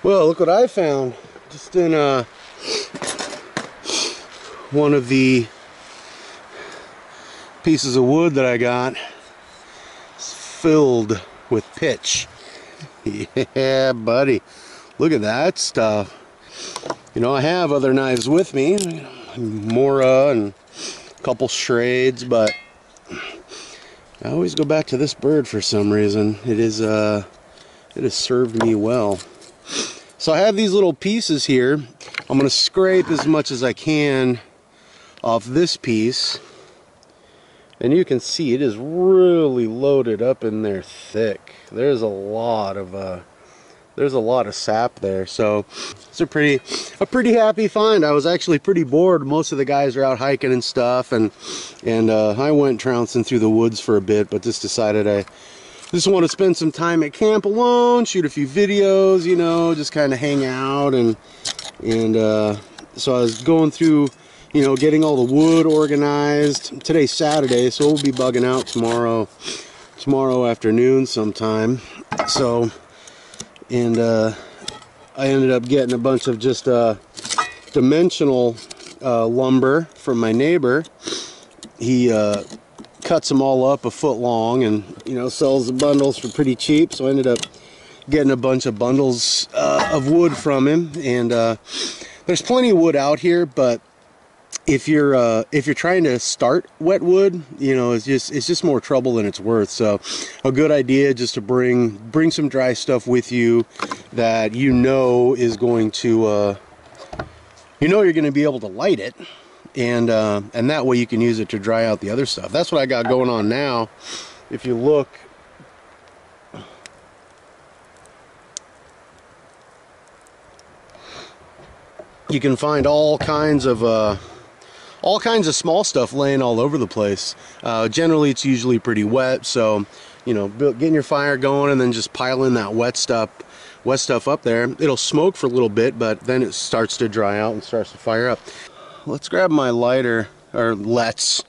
Well, look what I found. Just in one of the pieces of wood that I got. It's filled with pitch. Yeah, buddy. Look at that stuff. You know, I have other knives with me. Mora and a couple Schrades, but I always go back to this bird for some reason. It has served me well. So I have these little pieces here. I'm going to scrape as much as I can off this piece. And you can see it is really loaded up in there thick. There's a lot of sap there. So it's a pretty happy find. I was actually pretty bored. Most of the guys are out hiking and stuff, and I went trouncing through the woods for a bit, but just decided I just want to spend some time at camp alone, shoot a few videos, you know, just kind of hang out, and so I was going through, you know, getting all the wood organized. Today's Saturday, so we'll be bugging out tomorrow afternoon sometime. So, and I ended up getting a bunch of just dimensional lumber from my neighbor. He cuts them all up a foot long, and you know, sells the bundles for pretty cheap. So I ended up getting a bunch of bundles of wood from him, and there's plenty of wood out here, but if you're trying to start wet wood, you know, it's just more trouble than it's worth. So a good idea just to bring some dry stuff with you that you know is going to you're going to be able to light it, and that way you can use it to dry out the other stuff. That's what I got going on now. If you look, you can find all kinds of small stuff laying all over the place. Generally it's usually pretty wet, so you know, getting your fire going and then just piling that wet stuff up there. It'll smoke for a little bit, but then it starts to dry out and starts to fire up. Let's grab my lighter, or let's.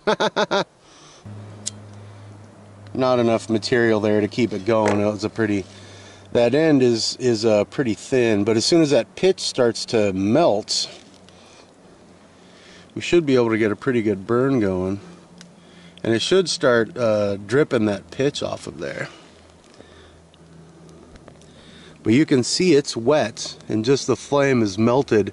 Not enough material there to keep it going. It was that end is pretty thin, but as soon as that pitch starts to melt, we should be able to get a pretty good burn going, and it should start dripping that pitch off of there. But you can see it's wet, and just the flame has melted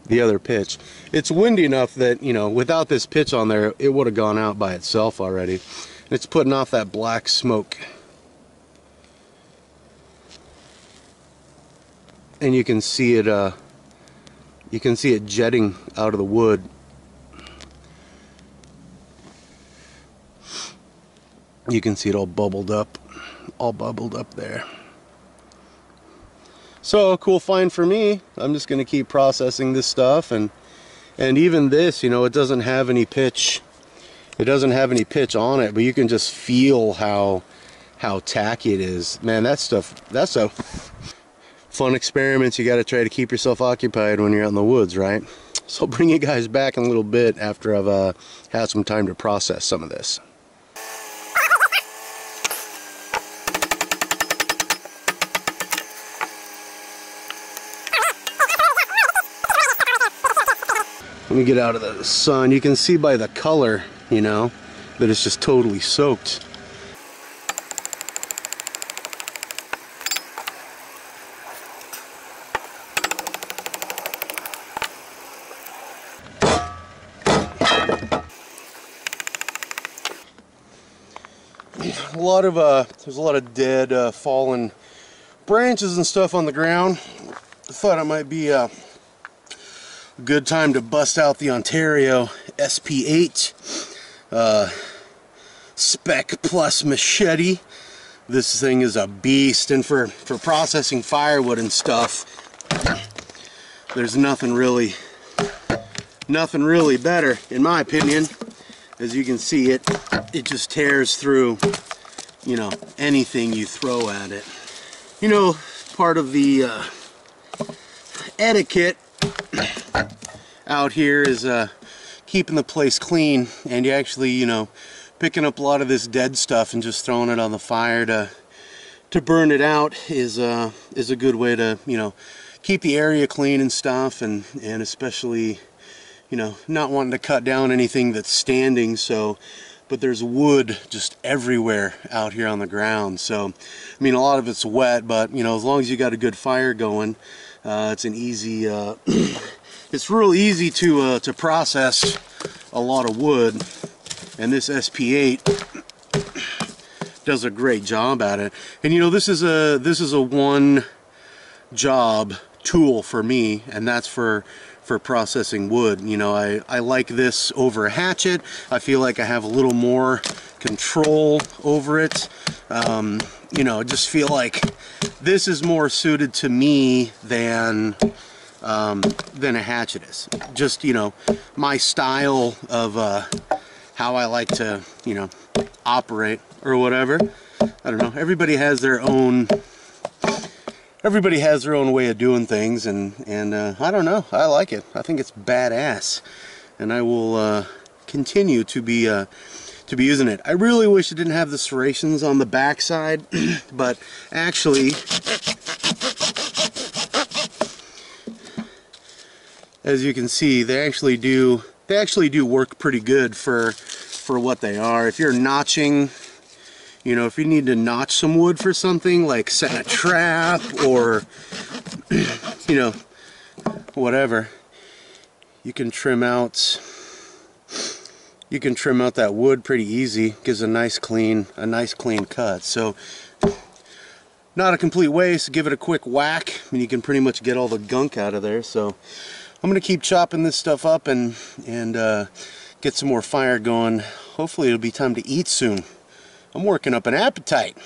the other pitch. It's windy enough that, you know, without this pitch on there, it would have gone out by itself already. It's putting off that black smoke, and you can see it. You can see it jetting out of the wood. You can see it all bubbled up there. So a cool find for me. I'm just going to keep processing this stuff, and even this, you know, it doesn't have any pitch. It doesn't have any pitch on it, but you can just feel how tacky it is. Man, that's a fun experiments you got to try to keep yourself occupied when you're out in the woods, right? So I'll bring you guys back in a little bit after I've had some time to process some of this. Let me get out of the sun. You can see by the color, you know, that it's just totally soaked. There's a lot of dead, fallen branches and stuff on the ground. I thought it might be a good time to bust out the Ontario SP8 Spec Plus machete. This thing is a beast, and for processing firewood and stuff, there's nothing really better, in my opinion. As you can see, it just tears through, you know, anything you throw at it. You know, part of the etiquette out here is keeping the place clean, and you actually, you know, picking up a lot of this dead stuff and just throwing it on the fire to burn it out is a good way to, you know, keep the area clean and stuff, and especially, you know, not wanting to cut down anything that's standing. So, but there's wood just everywhere out here on the ground. So, I mean, a lot of it's wet, but you know, as long as you got a good fire going, it's an easy. It's real easy to process a lot of wood, and this SP8 does a great job at it. And you know, this is a one job tool for me, and that's for processing wood. You know, I like this over a hatchet. I feel like I have a little more control over it. You know, I just feel like this is more suited to me than a hatchet is. Just, you know, my style of how I like to, you know, operate or whatever. I don't know. Everybody has their own way of doing things, and I don't know. I like it. I think it's badass, and I will continue to be using it. I really wish it didn't have the serrations on the back side, but actually, as you can see, they actually do work pretty good for what they are. If you're notching, you know, if you need to notch some wood for something, like set a trap or, you know, whatever, you can trim out that wood pretty easy. Gives a nice clean cut. So, not a complete waste. Give it a quick whack and you can pretty much get all the gunk out of there. So I'm gonna keep chopping this stuff up and get some more fire going. Hopefully it'll be time to eat soon. I'm working up an appetite.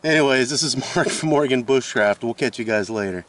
Anyways, this is Mark from Oregon Bushcraft. We'll catch you guys later.